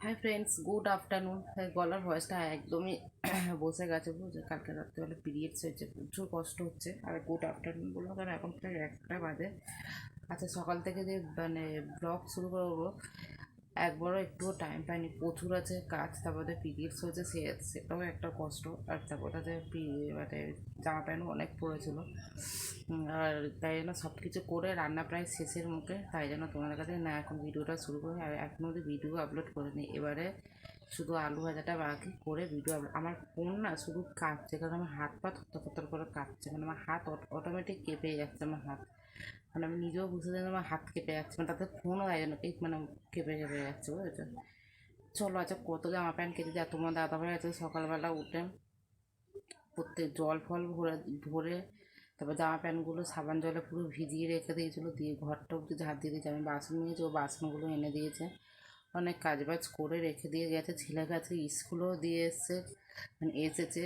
Hi friends, good afternoon. গলার ভয়েসটা একদমই বসে গেছে, বুঝছে। কালকে রাত্রেবেলা পিরিয়ডস হয়েছে, প্রচুর কষ্ট হচ্ছে। আর গুড আফটারনুন বলবো কারণ এখন প্রায় 1টা বাজে। আচ্ছা, সকাল থেকে যে মানে ব্লগ শুরু করবো, একবারও একটুও টাইম পাইনি, প্রচুর আছে কাজ। তারপরে পিরিয়ডস হয়েছে, সেটাও একটা কষ্ট। আর তারপরে যে মানে জামা প্যান্টও অনেক পড়েছিল। আর তাই জন্য সব কিছু করে রান্না প্রায় শেষের মুখে, তাই জন্য তোমাদের কাছে না এখন ভিডিওটা শুরু করে। আর এখনও অবধি ভিডিও আপলোড করিনি। এবারে শুধু আলু ভাজাটা বাকি করে ভিডিও আমার ফোন না শুধু কাঁপছে, কারণ আমার হাত পা থরথর করে কাঁপছে। মানে আমার হাত অটোমেটিক কেঁপে যাচ্ছে। আমার হাত মানে আমি নিজেও বুঝতে পারি আমার হাত কেঁপে যাচ্ছে, মানে তাতে ফোনও তাই জন্য মানে কেঁপে যাচ্ছে, বুঝেছো। চলো, আচ্ছা, কত জামা প্যান্ট কেটে যায়। তোমার দাদাভাই আছে সকালবেলা উঠে প্রত্যেক জল ফল ভরে ভরে তারপর জামা প্যান্টগুলো সাবান জলে পুরো ভিজিয়ে রেখে দিয়েছিলো, দিয়ে ঘরটা অব্দি ঝাঁট দিয়ে দিয়েছে। আমি বাসন নিয়েছি, ও বাসনগুলো এনে দিয়েছে। অনেক কাজবাজ করে রেখে দিয়ে গেছে। ছেলেকে আজকে স্কুলেও দিয়ে এসছে, মানে এসেছে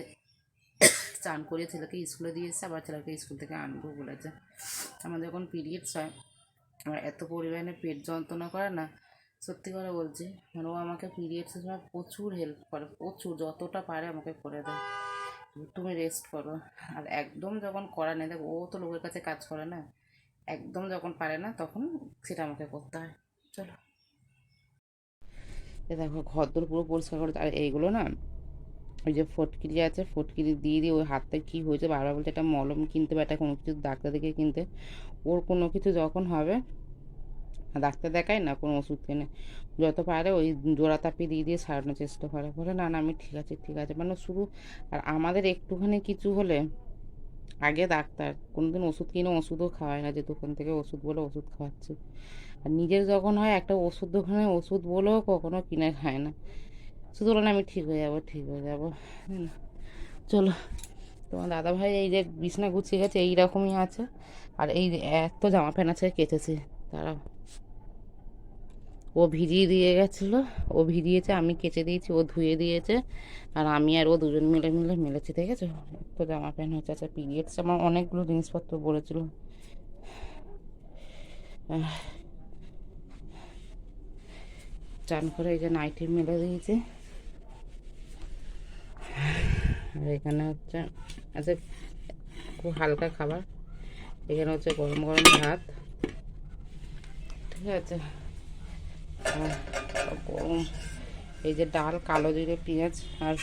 চান করিয়ে ছেলেকে স্কুলে দিয়ে এসছে, আবার ছেলেকে স্কুল থেকে আনবো বলেছে। আমার যখন পিরিয়ডস হয় আমার এত পরিমাণে পেট যন্ত্রণা করে না, সত্যি করে বলছি। মানে ও আমাকে পিরিয়ডসের সময় প্রচুর হেল্প করে, প্রচুর, যতটা পারে আমাকে করে দেয়, তুমি রেস্ট করো। আর একদম যখন করা নেই, দেখো ও তো লোকের কাছে কাজ করে না, একদম যখন পারে না তখন সেটা আমাকে করতে হয়। চলো, এ দেখো ঘরদোর পুরো পরিষ্কার করে। আর এইগুলো না, ওই যে ফটকিরি আছে, ফটকিরি দিয়ে দিয়ে ওই হাতটা কী হয়েছে বারবার বলছে একটা মলম কিনতে বা একটা কোনো কিছু ডাক্তার দেখে কিনতে। ওর কোনো কিছু যখন হবে ডাক্তার দেখায় না, কোনো ওষুধ কেনে, যত পারে ওই জোড়া তাপি দিয়ে দিয়ে সারানোর চেষ্টা করে। বলে না না আমি ঠিক আছে ঠিক আছে, মানে শুরু। আর আমাদের একটুখানি কিছু হলে আগে ডাক্তার, কোনোদিন ওষুধ কিনে ওষুধও খাওয়ায় না, যে দোকান থেকে ওষুধ বলে ওষুধ খাওয়াচ্ছে। আর নিজের যখন হয় একটা ওষুধ দোকানে ওষুধ বলেও কখনো কিনে খায় না, শুধু বলে না আমি ঠিক হয়ে যাবো ঠিক হয়ে যাবো। চলো, তোমার দাদাভাই এই যে বিছনা গুছিয়ে গেছে এইরকমই আছে। আর এই এত জামা প্যান্ট আছে কেচেছে, তারা ও ভিজিয়ে দিয়ে গেছিলো, ও ভিজিয়েছে, আমি কেচে দিয়েছি, ও ধুয়ে দিয়েছে। আর আমি আর ও দুজন মিলে মিলে মেলেছি, দেখেছো। তো জামা প্যান্ট হচ্ছে। আচ্ছা, পিরিয়ডস আমার অনেকগুলো জিনিসপত্র বলেছিল। চান করে এই যে নাইটি মেলে দিয়েছে। আর এখানে হচ্ছে আচ্ছা খুব হালকা খাবার, এখানে হচ্ছে গরম গরম ভাত, ঠিক আছে। গরম এই যে ডাল, কালো জিরে পেঁয়াজ আর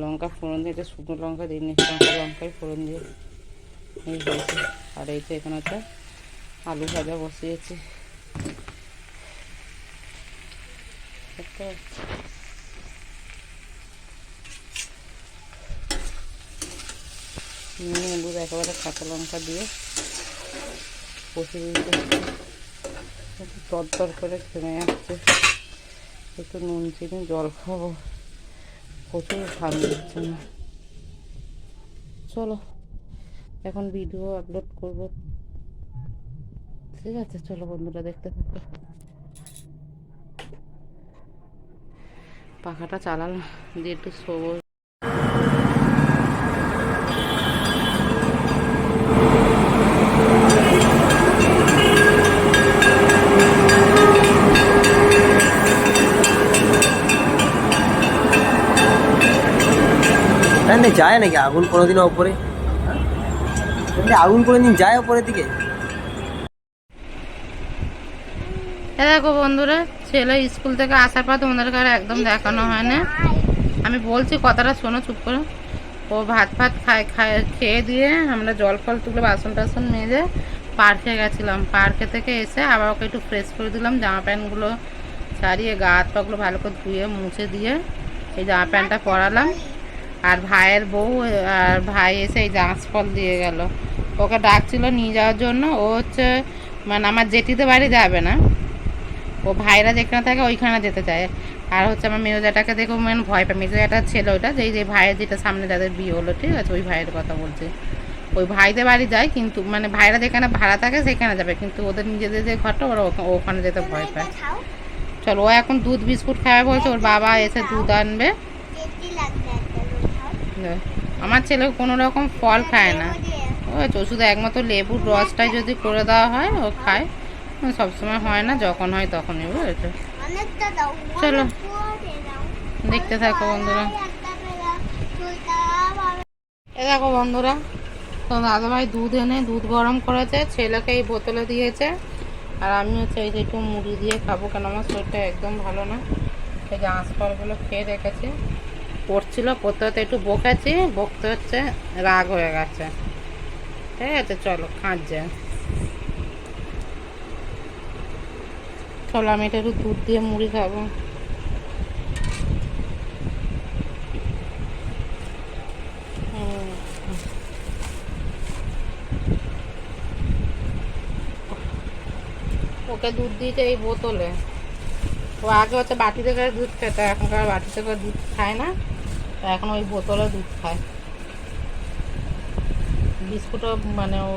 লঙ্কা ফোড়ন দিয়ে, এটা শুকনো লঙ্কা দিইনি, কাঁচা লঙ্কায় ফোড়ন দিয়ে এই হয়েছে। আর এই তো এখানে হচ্ছে আলু ভাজা বসিয়েছি। একটা লেবু একেবারে কাঁচা লঙ্কা দিয়ে বসিয়ে দিতে, একটু তরতর করে থেমে যাচ্ছে। একটু নুন চিনি জল খাবো, প্রচুর ঠান্ডা হচ্ছে না। চলো, এখন ভিডিও আপলোড করব, ঠিক আছে। চলো বন্ধুরা, দেখতে থাকো। পাখাটা চালালাম দিয়ে একটু শোবো। এমনি যায় নাকি আগুন কোনোদিনও ওপরে? এমনি আগুন কোনোদিন যায় ওপরের দিকে? দেখো বন্ধুরা, ছেলে স্কুল থেকে আসার পর তোমাদের কাছে একদম দেখানো হয় না। আমি বলছি কথাটা শোনো চুপ করে। ও ভাত ফাত খেয়ে দিয়ে আমরা জল ফল তুলে বাসন টাসন মেজে পার্কে গেছিলাম। পার্কে থেকে এসে আবার ওকে একটু ফ্রেশ করে দিলাম, জামা প্যান্টগুলো ছাড়িয়ে গা হাত পাগুলো ভালো করে ধুয়ে মুছে দিয়ে এই জামা প্যান্টটা পরালাম। আর ভাইয়ের বউ আর ভাই এসে এই জাঁচ ফল দিয়ে গেল। ওকে ডাকছিল নিয়ে যাওয়ার জন্য। ও হচ্ছে মানে আমার জেঠিতে বাড়ি যাবে না, ও ভাইরা যেখানে থাকে ওইখানে যেতে চায়। আর হচ্ছে আমার মেজোজাটাকে দেখে মেন ভয় পায়। মেজোজাটার ছেলে ওইটা, যেই যে ভাইয়ের যেটা সামনে যাদের বিয়ে হলো, ঠিক আছে, ওই ভাইয়ের কথা বলছে। ওই ভাইদের বাড়ি যায়, কিন্তু মানে ভাইরা যেখানে ভাড়া থাকে সেখানে যাবে, কিন্তু ওদের নিজেদের যে ঘরটা ওরা ওখানে যেতে ভয় পায়। চলো, ও এখন দুধ বিস্কুট খাবে বলছে, ওর বাবা এসে দুধ আনবে। আমার ছেলে কোনো রকম ফল খায় না, ও শুধু একমাত্র লেবুর রসটাই যদি করে দেওয়া হয় ও খায়। সবসময় হয় না, যখন হয় তখনই, বুঝেছো। চলো দেখতে থাকো বন্ধুরা। এ দেখো বন্ধুরা, তো দাদাভাই দুধ এনে দুধ গরম করেছে, ছেলেকে এই বোতলে দিয়েছে, আর আমি হচ্ছে এই যে একটু মুড়ি দিয়ে খাবো, কেন আমার শরীরটা একদম ভালো না। এই যে আঁশফলগুলো খেয়ে রেখেছি, পড়ছিল, পড়তে হতে একটু বকেছি, বকতে হচ্ছে রাগ হয়ে গেছে। ঠিক আছে চলো খাঁজছে, চলো আমি এটা একটু দুধ দিয়ে মুড়ি খাবো। ওকে দুধ দিয়েছে এই বোতলে, ও আগে হচ্ছে বাটিতে করে দুধ খেত, এখনকার বাটিতে করে দুধ খায় না, তো এখন ওই বোতলে দুধ খায়। বিস্কুটও মানে ও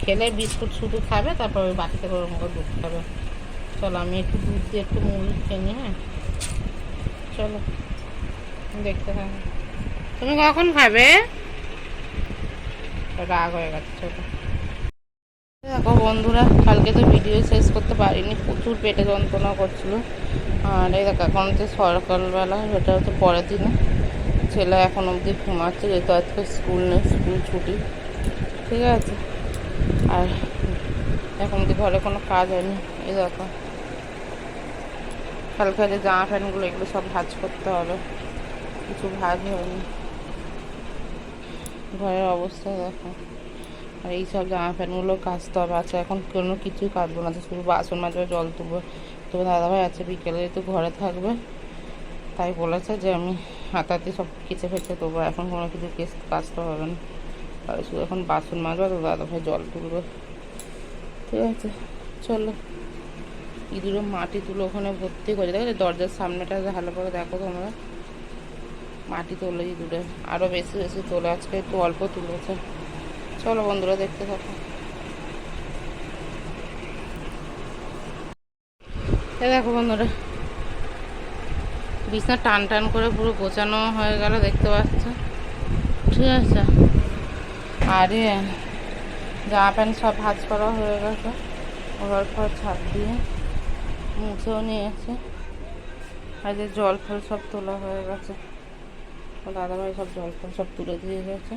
খেলে বিস্কুট শুধু খাবে, তারপর ওই বাটিতে করে ওরকম করে দুধ খাবে। চলো আমি একটু দুধ দিয়ে একটু মুড়ি খেয়ে নিই। হ্যাঁ চলো দেখতে থাকো। তুমি কখন খাবে? রাগ হয়ে গেছে। চলো দেখো বন্ধুরা, কালকে তো ভিডিও শেষ করতে পারিনি, প্রচুর পেটে যন্ত্রণা করছিল। আর এই দেখো এখন হচ্ছে সকালবেলা, এটা হচ্ছে পরের দিনে, ছেলে এখন অবধি ঘুমাচ্ছে, যেহেতু আজকে স্কুল নেই, স্কুল ছুটি। ঠিক আছে, আর এখন অবধি ঘরে কোনো কাজ হয়নি। এই দেখো কালকে যে জামা প্যান্টগুলো এগুলো সব ভাঁজ করতে হবে, কিছু ভাঁজ হয়নি। ঘরের অবস্থা দেখো, আর এই সব জামা প্যান্টগুলো কাচতে হবে। আচ্ছা এখন কোনো কিছুই কাচবো না, শুধু বাসন মাজবে, জল তুলবো। তো দাদাভাই আছে বিকেলে যেহেতু ঘরে থাকবে, তাই বলেছে যে আমি হাতাতে সব কেচে ফেচে দেবো, এখন কোনো কিছু কাচতে হবে না, আর শুধু এখন বাসন মাজবে, তো দাদাভাই জল তুলবে। ঠিক আছে চলো, ইঁদুরও মাটি তুলো ওখানে ভর্তি করে, দেখো দরজার সামনেটা ভালো করে দেখো তোমরা, মাটি তোলে ইঁদুরে, আরও বেশি বেশি তোলে, আজকে একটু অল্প তুলেছে। চলো বন্ধুরা দেখতে থাকো। দেখো বন্ধুরা, বিছনা টান টান করে পুরো গোছানো হয়ে গেল, দেখতে পাচ্ছ। ঠিক আছে, আর জামা প্যান্ট সব ভাঁজ করা হয়ে গেছে, ঘর ফর ছাদ দিয়ে মুছেও নিয়েছে, আর যে জল ফল সব তোলা হয়ে গেছে, দাদাভাই সব জল ফল সব তুলে দিয়ে গেছে।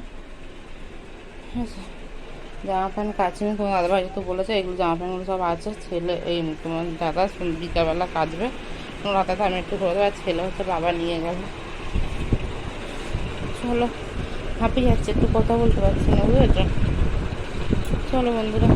ঠিক আছে, জামা প্যান্ট কাচিনি, তোমার দাদাভাই তো বলেছে এগুলো জামা প্যান্টগুলো সব আছে, ছেলে এই তোমার দাদা বিকালবেলা কাচবে, রাতে আমি একটু করে দেবো, আর ছেলে হচ্ছে বাবা নিয়ে গেল। চলো হাঁপিয়ে যাচ্ছে, একটু কথা বলতে পারছি না, বুঝেছো। চলো বন্ধুরা।